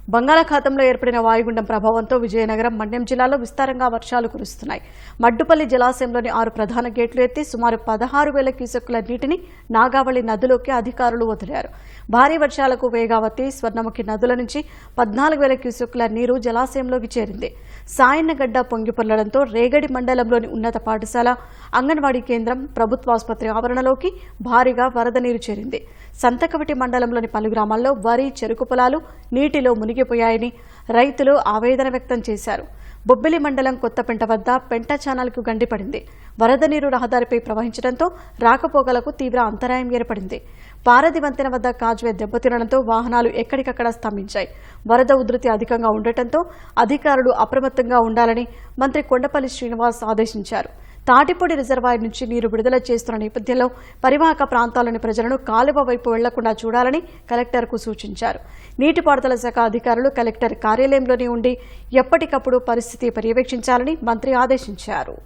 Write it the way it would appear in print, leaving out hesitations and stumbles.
బంగాళాఖాతంలో ఏర్పడిన వాయుగుండం ప్రభావంతో విజయనగరం, మన్యం జిల్లాలో విస్తారంగా వర్షాలు కురుస్తున్నాయి. మడ్డుపల్లి జలాశయంలోని 6 ప్రధాన గేట్లు ఎత్తి సుమారు 16,000 క్యూసెక్కుల నీటిని నాగావళి నదిలోకి అధికారులు వదిలారు. భారీ వర్షాలకు వేగావతి, స్వర్ణముఖి నదుల నుంచి 14,000 క్యూసెక్కుల నీరు జలాశయంలోకి చేరింది. సాయన్నగడ్డ పొంగిపొర్లడంతో రేగడి మండలంలోని ఉన్నత పాఠశాల, అంగన్వాడీ కేంద్రం, ప్రభుత్వాసుపత్రి ఆవరణలోకి భారీగా వరద నీరు చేరింది. సంతకవిటి మండలంలోని పలు గ్రామాల్లో వరి, చెరుకు పొలాలు నీటిలో మునిగిపోయాయని రైతులు ఆవేదన వ్యక్తం చేశారు. బొబ్బిలి మండలం కొత్తపెంట వద్ద పెంట ఛానల్కు గండిపడింది. వరద నీరు రహదారిపై ప్రవహించడంతో రాకపోకలకు తీవ్ర అంతరాయం ఏర్పడింది. పారది వంతెన వద్ద కాజ్వే దెబ్బతినడంతో వాహనాలు ఎక్కడికక్కడ స్తంభించాయి. వరద ఉధృతి అధికంగా ఉండటంతో అధికారులు అప్రమత్తంగా ఉండాలని మంత్రి కొండపల్లి శ్రీనివాస్ ఆదేశించారు. తాటిపూడి రిజర్వాయర్ నుంచి నీరు విడుదల చేస్తున్న నేపథ్యంలో పరివాహక ప్రాంతాల్లోని ప్రజలను కాలువ వైపు వెళ్లకుండా చూడాలని కలెక్టర్కు సూచించారు. నీటిపారుదల శాఖ అధికారులు కలెక్టర్ కార్యాలయంలోనే ఉండి ఎప్పటికప్పుడు పరిస్థితి పర్యవేక్షించాలని మంత్రి ఆదేశించారు.